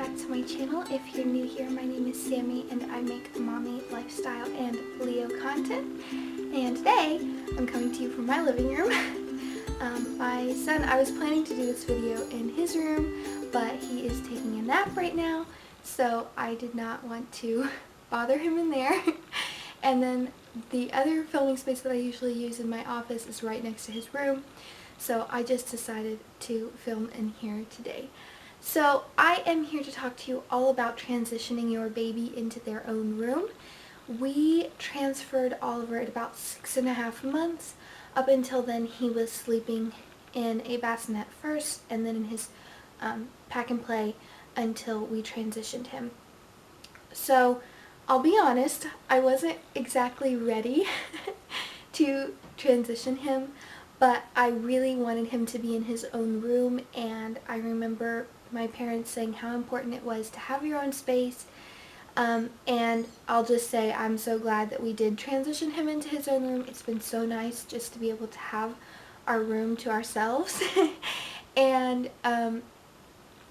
back to my channel. If you're new here, my name is Sammy and I make mommy, lifestyle, and Leo content. And today, I'm coming to you from my living room. My son, I was planning to do this video in his room, but he is taking a nap right now, so I did not want to bother him in there. And then the other filming space that I usually use in my office is right next to his room, so I just decided to film in here today. So I am here to talk to you all about transitioning your baby into their own room. We transferred Oliver at about 6.5 months. Up until then, he was sleeping in a bassinet first and then in his pack and play until we transitioned him. So I'll be honest, I wasn't exactly ready to transition him, but I really wanted him to be in his own room, and I remember my parents saying how important it was to have your own space. And I'll just say I'm so glad that we did transition him into his own room. It's been so nice just to be able to have our room to ourselves. And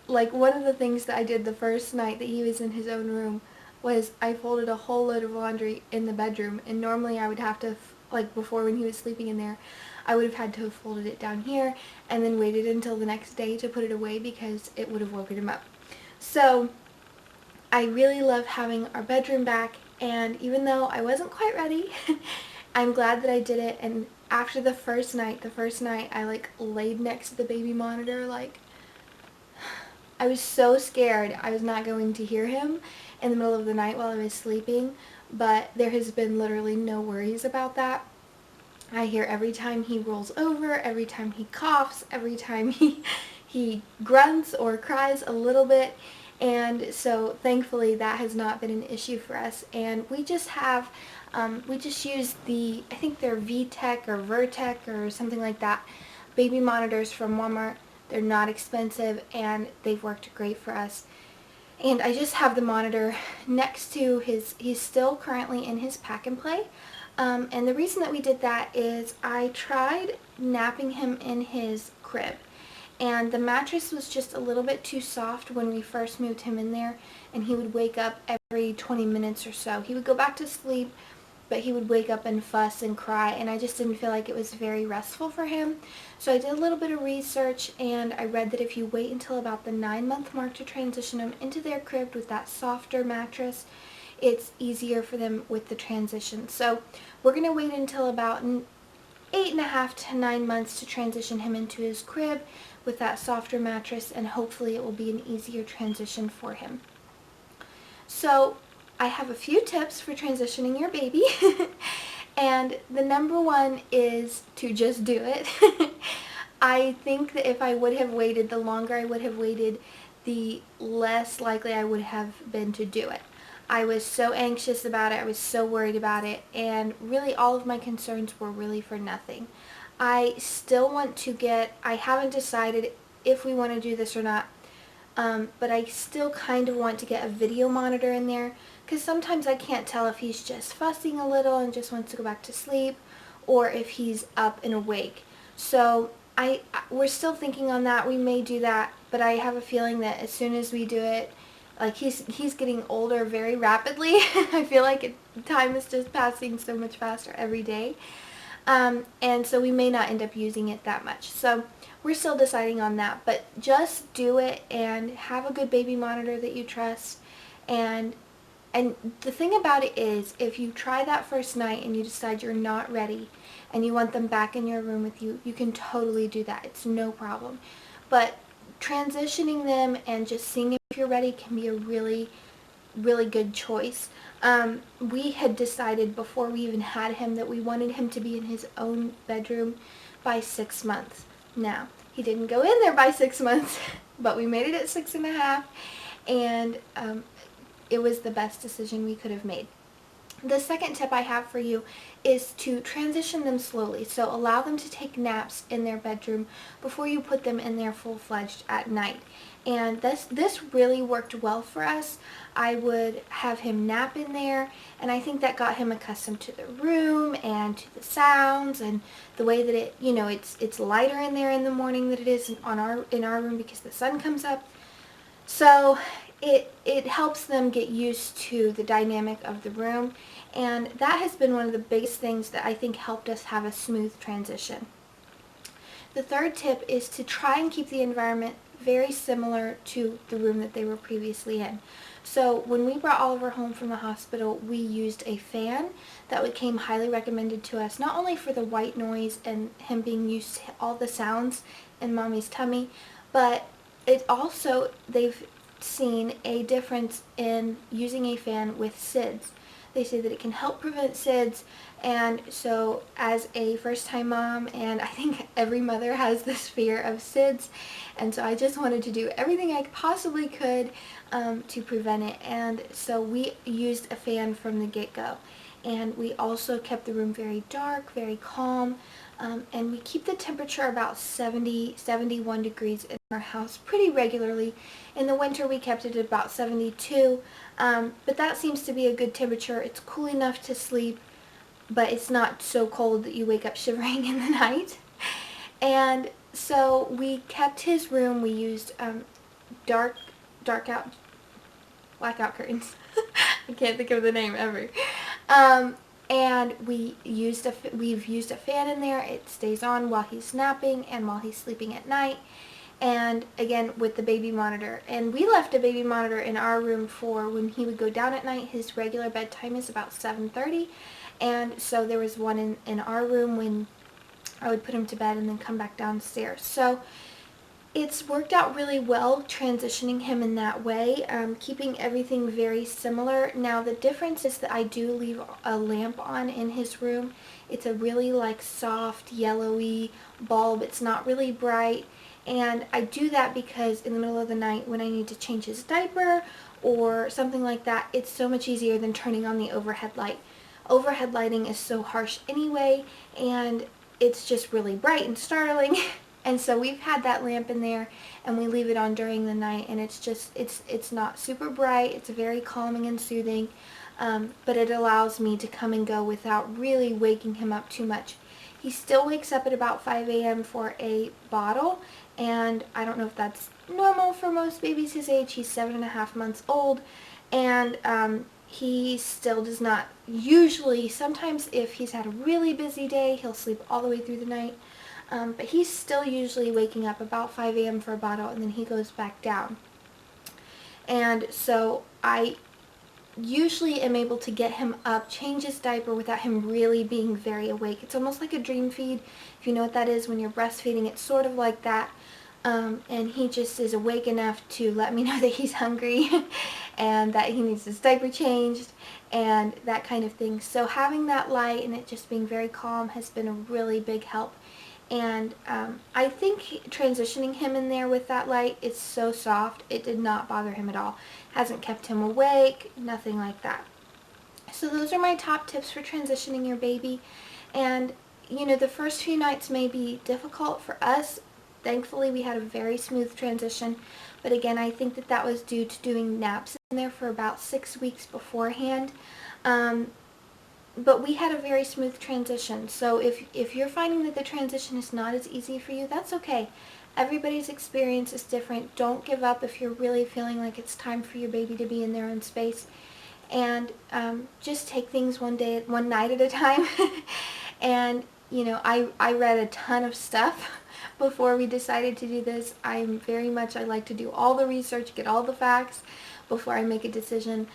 like one of the things that I did the first night that he was in his own room was I folded a whole load of laundry in the bedroom, and normally I would have to, like before when he was sleeping in there, I would have had to have folded it down here and then waited until the next day to put it away because it would have woken him up. So I really love having our bedroom back, and even though I wasn't quite ready, I'm glad that I did it. And after the first night I like laid next to the baby monitor, like I was so scared I was not going to hear him in the middle of the night while I was sleeping, but there has been literally no worries about that. I hear every time he rolls over, every time he coughs, every time he grunts or cries a little bit, and so thankfully that has not been an issue for us. And we just have, we just use the, I think they're VTech or Vertec or something like that, baby monitors from Walmart. They're not expensive and they've worked great for us. And I just have the monitor next to his, he's still currently in his pack and play. And the reason that we did that is I tried napping him in his crib, and the mattress was just a little bit too soft when we first moved him in there, and he would wake up every 20 minutes or so. He would go back to sleep, but he would wake up and fuss and cry, and I just didn't feel like it was very restful for him. So I did a little bit of research, and I read that if you wait until about the 9-month mark to transition them into their crib with that softer mattress, it's easier for them with the transition. So we're going to wait until about 8.5 to 9 months to transition him into his crib with that softer mattress, and hopefully it will be an easier transition for him. So I have a few tips for transitioning your baby. And the number one is to just do it. I think that if I would have waited, the longer I would have waited, the less likely I would have been to do it. I was so anxious about it, I was so worried about it, and really all of my concerns were really for nothing. I still want to get, I haven't decided if we want to do this or not, but I still kind of want to get a video monitor in there, because sometimes I can't tell if he's just fussing a little and just wants to go back to sleep, or if he's up and awake. So we're still thinking on that. We may do that, but I have a feeling that as soon as we do it, like he's getting older very rapidly. I feel like time is just passing so much faster every day. And so we may not end up using it that much. So we're still deciding on that, but just do it and have a good baby monitor that you trust. And the thing about it is, if you try that first night and you decide you're not ready and you want them back in your room with you, you can totally do that. It's no problem. But transitioning them and just seeing if you're ready can be a really, really good choice. We had decided before we even had him that we wanted him to be in his own bedroom by 6 months. Now, he didn't go in there by 6 months, but we made it at 6.5, and it was the best decision we could have made. The second tip I have for you is to transition them slowly. So allow them to take naps in their bedroom before you put them in there full-fledged at night. And this really worked well for us. I would have him nap in there, and I think that got him accustomed to the room and to the sounds and the way that it, you know, it's lighter in there in the morning than it is in our room because the sun comes up. So it helps them get used to the dynamic of the room, and that has been one of the biggest things that I think helped us have a smooth transition. The third tip is to try and keep the environment very similar to the room that they were previously in. So when we brought Oliver home from the hospital, we used a fan that became highly recommended to us, not only for the white noise and him being used to all the sounds in mommy's tummy, but it also, they've seen a difference in using a fan with SIDS. They say that it can help prevent SIDS, and so as a first-time mom, and I think every mother has this fear of SIDS, and so I just wanted to do everything I possibly could to prevent it, and so we used a fan from the get-go. And we also kept the room very dark, very calm, and we keep the temperature about 70, 71 degrees in our house pretty regularly. In the winter we kept it at about 72, but that seems to be a good temperature. It's cool enough to sleep, but it's not so cold that you wake up shivering in the night. And so we kept his room, we used blackout curtains. I can't think of the name ever. And we've used a fan in there. It stays on while he's napping and while he's sleeping at night. And again, with the baby monitor. And we left a baby monitor in our room for when he would go down at night. His regular bedtime is about 7:30. And so there was one in our room when I would put him to bed and then come back downstairs. So it's worked out really well transitioning him in that way, keeping everything very similar. Now the difference is that I do leave a lamp on in his room. It's a really like soft yellowy bulb. It's not really bright, and I do that because in the middle of the night when I need to change his diaper or something like that, it's so much easier than turning on the overhead light. Overhead lighting is so harsh anyway, and it's just really bright and startling. And so we've had that lamp in there, and we leave it on during the night, and it's not super bright. It's very calming and soothing, but it allows me to come and go without really waking him up too much. He still wakes up at about 5 a.m. for a bottle, and I don't know if that's normal for most babies his age. He's 7.5 months old, and he still does not usually. Sometimes if he's had a really busy day, he'll sleep all the way through the night. But he's still usually waking up about 5 a.m. for a bottle, and then he goes back down. And so I usually am able to get him up, change his diaper without him really being very awake. It's almost like a dream feed. If you know what that is, when you're breastfeeding, it's sort of like that. And he just is awake enough to let me know that he's hungry and that he needs his diaper changed and that kind of thing. So having that light and it just being very calm has been a really big help. And I think transitioning him in there with that light is so soft, it did not bother him at all. Hasn't kept him awake, nothing like that. So those are my top tips for transitioning your baby. And you know, the first few nights may be difficult for us. Thankfully we had a very smooth transition, but again I think that was due to doing naps in there for about 6 weeks beforehand. But we had a very smooth transition. So if you're finding that the transition is not as easy for you, that's okay. Everybody's experience is different. Don't give up if you're really feeling like it's time for your baby to be in their own space. And just take things one night at a time. And you know, I read a ton of stuff before we decided to do this. I like to do all the research, get all the facts before I make a decision.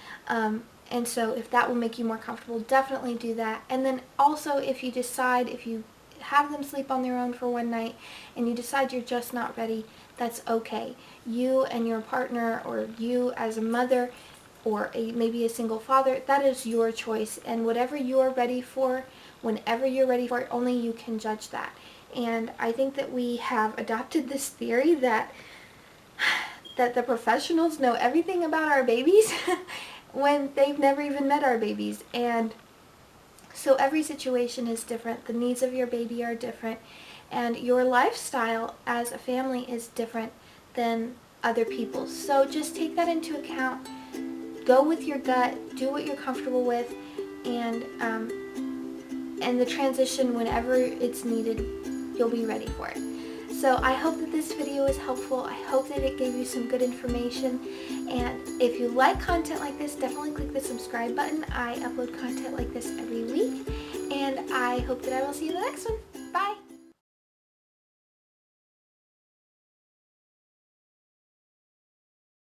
And so if that will make you more comfortable, definitely do that. And then also if you have them sleep on their own for one night and you decide you're just not ready, that's okay. You and your partner, or you as a mother, or maybe a single father, that is your choice. And whatever you're ready for, whenever you're ready for it, only you can judge that. And I think that we have adopted this theory that the professionals know everything about our babies when they've never even met our babies. And so every situation is different. The needs of your baby are different, and your lifestyle as a family is different than other people's. So just take that into account. Go with your gut, do what you're comfortable with, and the transition, whenever it's needed, you'll be ready for it. So I hope that this video was helpful. I hope that it gave you some good information. And if you like content like this, definitely click the subscribe button. I upload content like this every week. And I hope that I will see you in the next one.